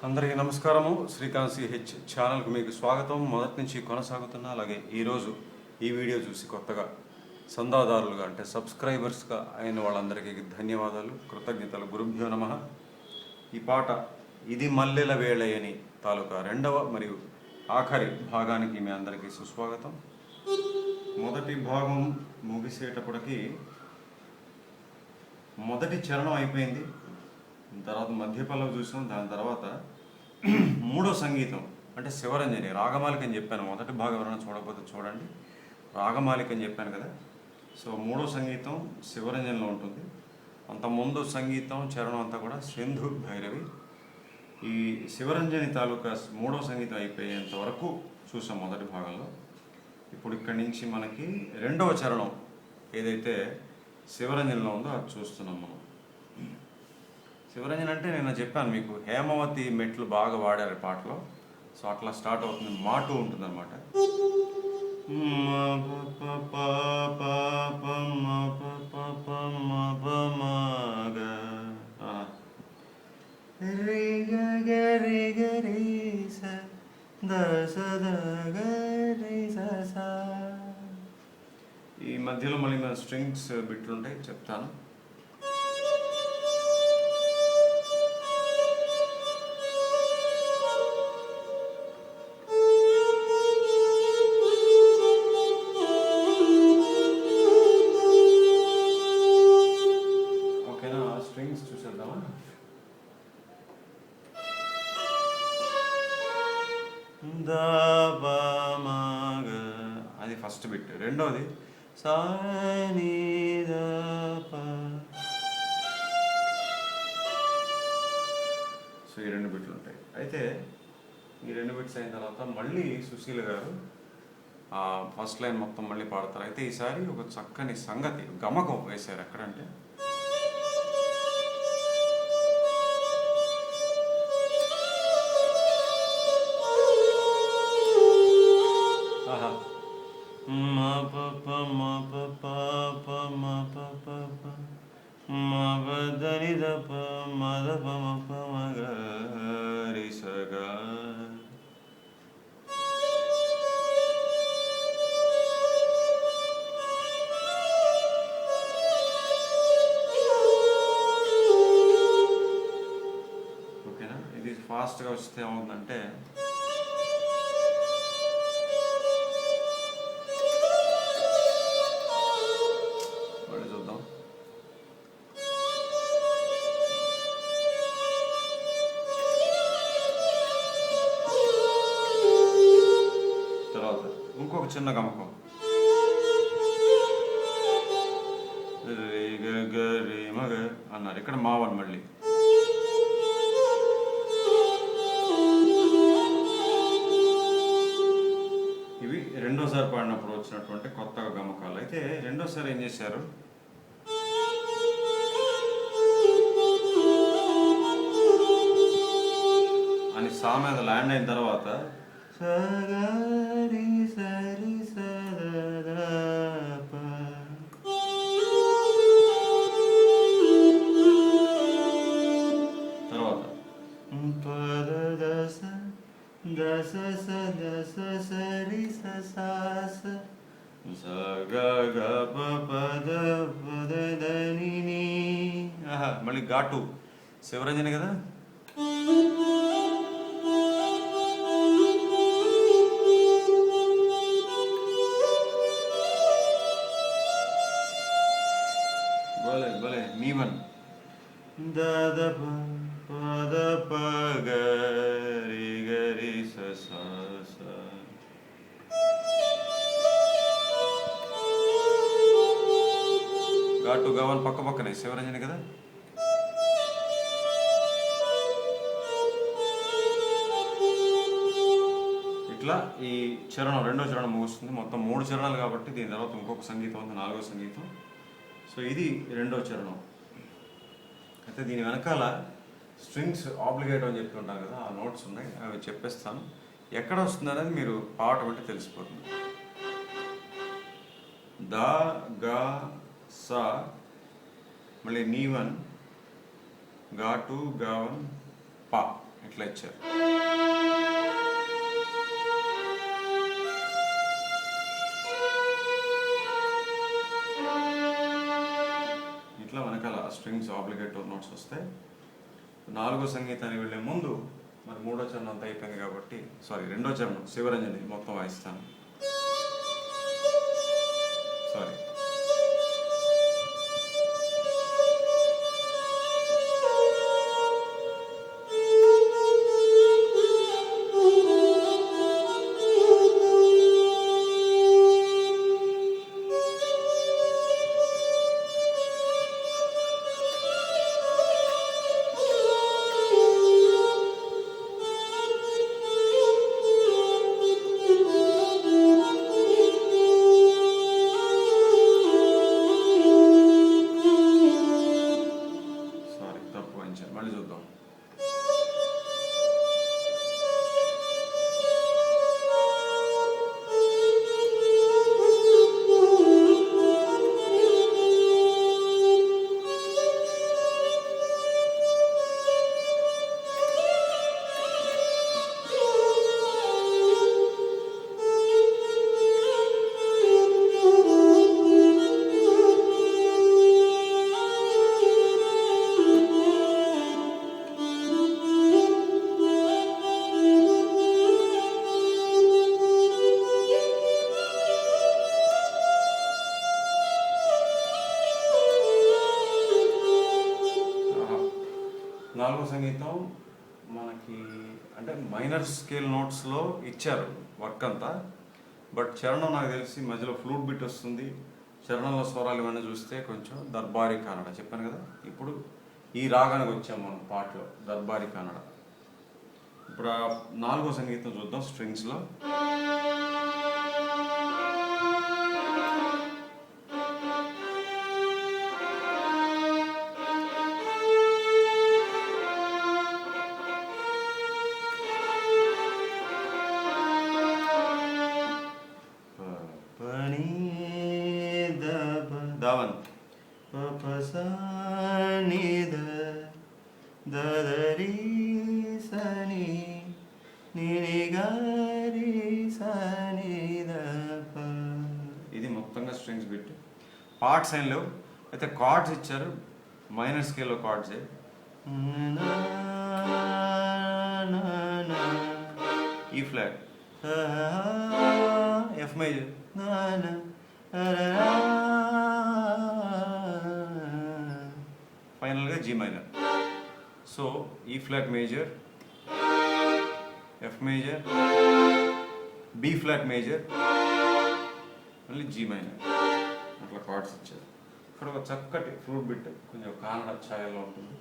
అందరికీ నమస్కారము. శ్రీకాంత్ Ch ఛానల్కు మీకు స్వాగతం. మొదటి నుంచి కొనసాగుతున్న అలాగే ఈరోజు ఈ వీడియో చూసి కొత్తగా సందాదారులుగా అంటే సబ్స్క్రైబర్స్గా అయిన వాళ్ళందరికీ ధన్యవాదాలు, కృతజ్ఞతలు. గురుభ్యో నమః. ఈ పాట ఇది మల్లెల వేళయని తాలూకా రెండవ మరియు ఆఖరి భాగానికి మీ అందరికీ సుస్వాగతం. మొదటి భాగం ముగిసేటప్పటికి మొదటి చరణం అయిపోయింది. తర్వాత మధ్యపల్లవి చూసాం. దాని తర్వాత మూడో సంగీతం అంటే శివరంజని రాగమాలిక అని చెప్పాను. మొదటి భాగం ఎవరైనా చూడకపోతే చూడండి, రాగమాలిక అని చెప్పాను కదా. సో మూడో సంగీతం శివరంజనిలో ఉంటుంది. అంతకుముందు సంగీతం చరణం అంతా కూడా సింధుభైరవి. ఈ శివరంజని తాలూకా మూడో సంగీతం అయిపోయేంత వరకు చూసాం మొదటి భాగంలో. ఇప్పుడు ఇక్కడి నుంచి మనకి రెండవ చరణం ఏదైతే శివరంజనిలో ఉందో అది చూస్తున్నాం మనం. శివరంజన్ అంటే నేను చెప్పాను మీకు, హేమవతి మెట్లు బాగా వాడారు పాటలో. సో అట్లా స్టార్ట్ అవుతుంది, మాటు ఉంటుంది అనమాట. ఈ మధ్యలో మళ్ళీ మన స్ట్రింగ్స్ బిట్లు ఉంటాయి, చెప్తాను. చూసేద్దామా? అది ఫస్ట్ బిట్. రెండవది సో ఈ రెండు బిట్లు ఉంటాయి. అయితే ఈ రెండు బిట్స్ అయిన తర్వాత మళ్ళీ సుశీల గారు ఆ ఫస్ట్ లైన్ మొత్తం మళ్ళీ పాడతారు. అయితే ఈసారి ఒక చక్కని సంగతి గమకం వేశారు. ఎక్కడంటే ఓకేనా. ఇది ఫాస్ట్గా వస్తే ఏమవుతుందంటే ఇంకొక చిన్న గమకం మగ అన్నారు. ఇక్కడ మావన్ మళ్ళీ ఇవి రెండోసారి పాడినప్పుడు వచ్చినటువంటి కొత్తగా గమకాలు. అయితే రెండోసారి ఏం చేశారు, అని సా మీద ల్యాండ్ అయిన తర్వాత సగరి సరి తర్వాత పద దశ దశ సదస సరి ససాస సగ పద పద దని. మళ్ళీ ఘాటు శివరంజని కదా. భలే నీవన్ దద పద పగరి గరి సస ఘాటు గవన్ పక్క పక్కనే శివరంజని కదా. ఇట్లా ఈ చరణం రెండో చరణం ముగుస్తుంది. మొత్తం 3 చరణాలు కాబట్టి దీని తర్వాత ఇంకొక సంగీతం ఉంది, 4వ సంగీతం. సో ఇది రెండో చరణం. అయితే దీని వెనకాల స్ట్రింగ్స్ ఆబ్లిగేటో అని చెప్తుంటాను కదా, ఆ నోట్స్ ఉన్నాయి, అవి చెప్పేస్తాను. ఎక్కడ వస్తుంది అనేది మీరు పాట అంటే తెలిసిపోతుంది. ద గ స మళ్ళీ నీవన్ గా2 గా1 పా ఇట్లా ఇచ్చారు. ఇట్లా వెనకాల స్ట్రింగ్స్ ఆబ్లిగేటో నోట్స్ వస్తాయి. నాలుగో సంగీతానికి వెళ్ళే ముందు మరి మూడో చరణం అంతా అయిపోయింది కాబట్టి, రెండో చరణం శివరంజని మొత్తం వాయిస్తాను. సారీ, మళ్ళీ చూద్దాం. నాలుగో సంగీతం మనకి అంటే మైనర్ స్కేల్ నోట్స్లో ఇచ్చారు వర్క్ అంతా. బట్ చరణం నాకు తెలిసి మధ్యలో ఫ్లూట్ బిట్ వస్తుంది. చరణంలో స్వరాలు ఇవన్నీ చూస్తే కొంచెం దర్బారీ కానడ చెప్పాను కదా. ఇప్పుడు ఈ రాగానికి వచ్చాం మనం పాటలో, దర్బారీ కానడ. ఇప్పుడు ఆ నాలుగో సంగీతం చూద్దాం స్ట్రింగ్స్లో. దావన్ ఇది మొత్తంగా స్ట్రింగ్స్ బిట్. పార్ట్స్ ఏం లేవు, అయితే కార్డ్స్ ఇచ్చారు. మైనర్ స్కేల్లో కార్డ్సే. ఈ ఫ్లాట్, ఎఫ్ మేజర్, ఫైనల్గా G minor. So E flat major, F major, B flat major, మళ్ళీ జీ మైనర్, అట్లా కార్డ్స్ ఇచ్చారు. ఇక్కడ ఒక చక్కటి ఫ్లూట్ బిట్ కొంచెం కానడ ఛాయలో ఉంటుంది.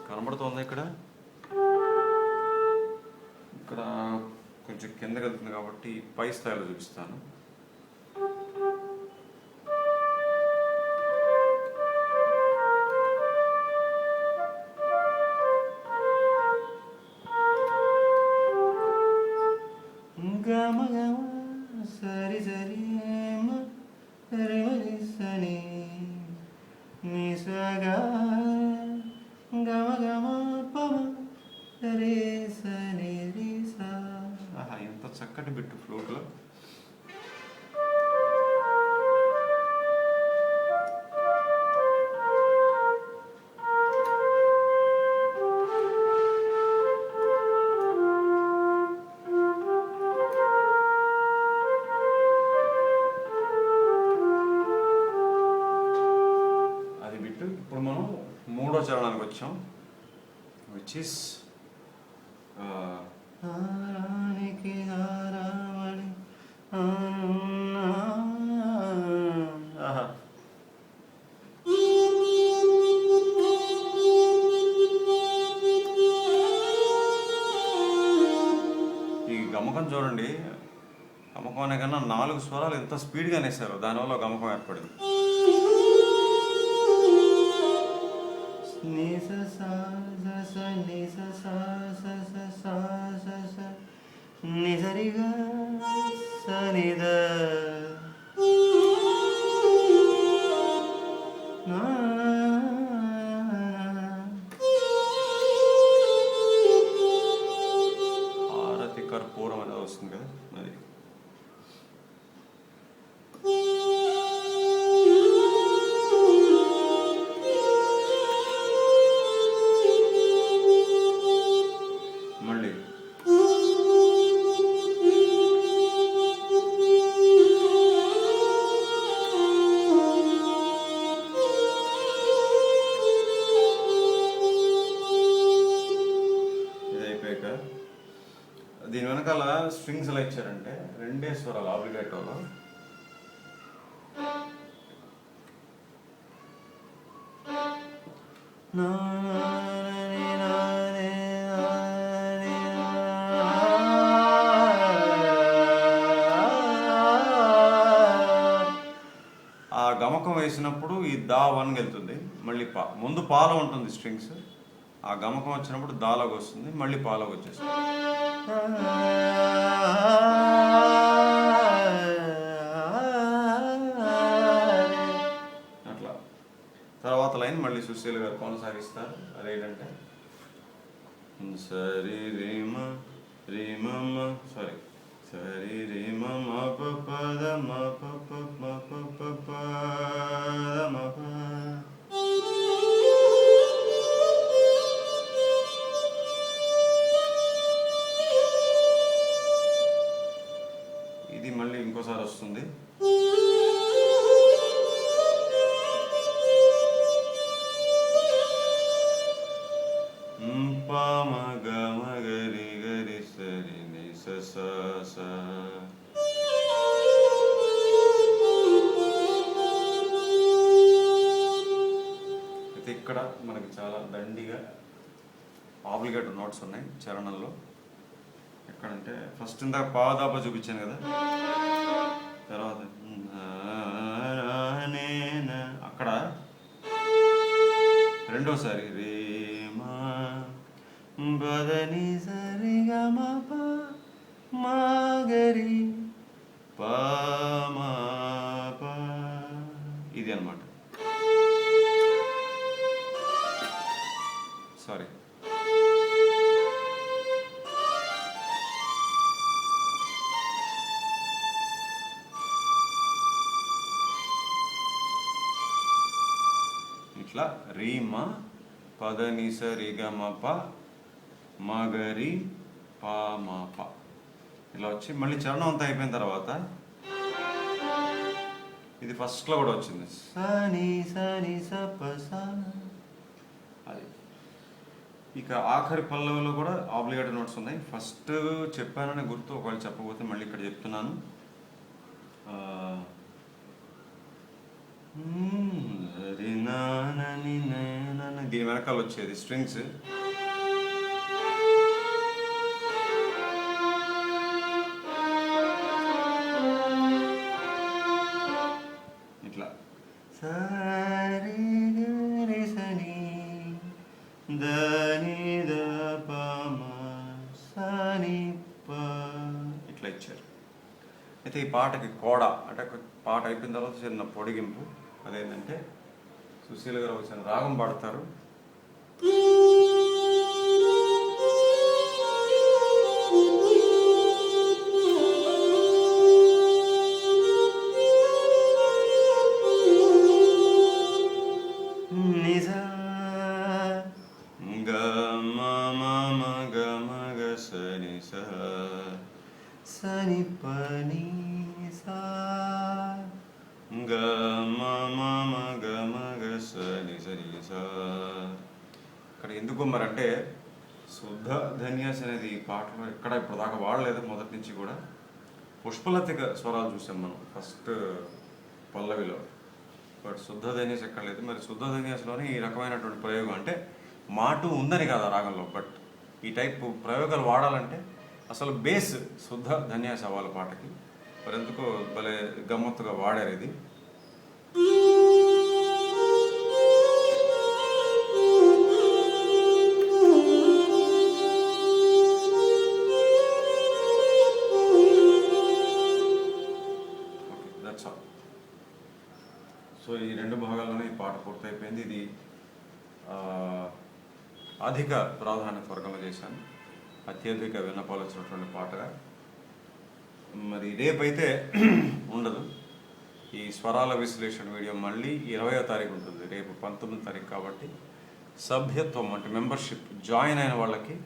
కనబడుతోంది ఇక్కడ. ఇక్కడ కొంచెం కిందకి వెళ్తుంది కాబట్టి పై స్థాయిలో చూపిస్తాను. ఎంత చక్కటి బిట్టు ఫ్లూట్లో. అది బిట్టు. ఇప్పుడు మనం మూడో చరణానికి వచ్చాం, విచ్ ఇస్ గమకం చూడండి, గమకం అనే కన్నా 4 స్వరాలు ఎంత స్పీడ్గా అనేసారు, దానివల్ల గమకం ఏర్పడింది. నిజరిగా సనిద హారతి కర్పూరం అనేది వస్తుంది కదా అది. మళ్ళీ ఇది అయిపోయాక దీని వెనకాల స్ట్రింగ్స్ ఎలా ఇచ్చారంటే 2 స్వరాలు ఆబ్లిగేటోలో. ఆ గమకం వేసినప్పుడు ఈ దా 1 వెళ్తుంది, మళ్ళీ ముందు పాలో ఉంటుంది స్ట్రింగ్స్, ఆ గమకం వచ్చినప్పుడు దాలోకి వస్తుంది, మళ్ళీ పాలోకి వచ్చేస్తుంది. అట్లా తర్వాత లైన్ మళ్ళీ సుశీల్ గారు కొనసాగిస్తారు. అదేంటంటే సరి రీమ రీమమ్మ సారీ సరి రీమ మ ప పద మ ప ప మ ప ప ప మ ప. ఇది మళ్ళీ ఇంకోసారి వస్తుంది. పామ గమ గరి గరి సరి ని స స స. అయితే ఇక్కడ మనకి చాలా దండిగా ఆబ్లిగేటో నోట్స్ ఉన్నాయి చరణంలో. ఎక్కడంటే ఫస్ట్ ఇందాక పాదాప చూపించాను కదా, తర్వాత అక్కడ రెండోసారి రేమా బదని సరిగా మా పా మాగరి పా మా పా, ఇది అన్నమాట. సారీ ఇట్లా రీమ పదని సరిగా మా ప మగరి పా మా ప ఇలా వచ్చి మళ్ళీ చరణం అంతా అయిపోయిన తర్వాత ఇది ఫస్ట్లో కూడా వచ్చింది సని సని సప స. అది ఇక ఆఖరి పల్లవిలో కూడా ఆబ్లిగేటో నోట్స్ ఉన్నాయి. ఫస్ట్ చెప్పానని గుర్తు, ఒకవేళ చెప్పకపోతే మళ్ళీ ఇక్కడ చెప్తున్నాను. దీని వెనకాల వచ్చేది స్ట్రింగ్స్. ఇట్లా సరి గరి సని దని ద ప మ సని ప ఇట్లా ఇచ్చారు. అయితే ఈ పాటకి కోడ అంటే పాట అయిపోయిన తర్వాత చిన్న పొడిగింపు. అదేంటంటే సుశీల్ గారు వచ్చిన రాగం పాడతారు. నిజ గ మ మ గ మ గ సని స సని పని సా గ మ మ గ మ గ సని సని సా. ఇక్కడ ఎందుకు మరంటే శుద్ధ ధన్యాస్ అనేది ఈ పాటలో ఎక్కడ ఇప్పుడు దాకా వాడలేదు, మొదటి నుంచి కూడా. పుష్పలతిక స్వరాలు చూసాం మనం ఫస్ట్ పల్లవిలో, బట్ శుద్ధ ధన్యాస్ ఎక్కడ లేదు. మరి శుద్ధ ధన్యాస్లోనే ఈ రకమైనటువంటి ప్రయోగం, అంటే మాటు ఉందని కాదు రాగంలో, బట్ ఈ టైప్ ప్రయోగాలు వాడాలంటే అసలు బేస్ శుద్ధ ధన్యా సవాల పాటకి మరెందుకో భలే గమ్మత్తుగా వాడారు ఇది. సో ఈ 2 భాగాల్లోనే ఈ పాట పూర్తయిపోయింది. ఇది అధిక ప్రాధాన్యత వర్గంలో చేశాను, అత్యధిక విన్నపాలు వచ్చినటువంటి పాటగా. మరి రేపైతే ఉండదు. ఈ స్వరాల విశ్లేషణ వీడియో మళ్ళీ 20వ తారీఖు ఉంటుంది. రేపు 19వ తారీఖు కాబట్టి సభ్యత్వం అంటే మెంబర్షిప్ జాయిన్ అయిన వాళ్ళకి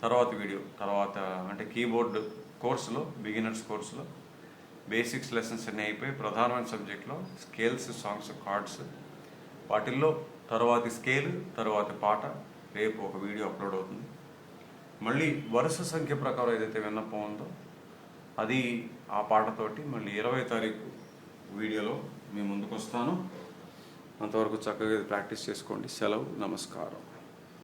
తర్వాత వీడియో, తర్వాత అంటే కీబోర్డ్ కోర్సులో, బిగినర్స్ కోర్సులో బేసిక్స్ లెసన్స్ అన్నీ అయిపోయి ప్రధానమైన సబ్జెక్ట్లో స్కేల్స్, సాంగ్స్, కార్డ్స్, వాటిల్లో తర్వాతి స్కేల్, తర్వాతి పాట రేపు ఒక వీడియో అప్లోడ్ అవుతుంది. మళ్ళీ వరుస సంఖ్య ప్రకారం ఏదైతే విన్నపం ఉందో అది ఆ పాటతోటి మళ్ళీ 20వ తారీఖు వీడియోలో మీ ముందుకు వస్తాను. అంతవరకు చక్కగా ప్రాక్టీస్ చేసుకోండి. సెలవు, నమస్కారం.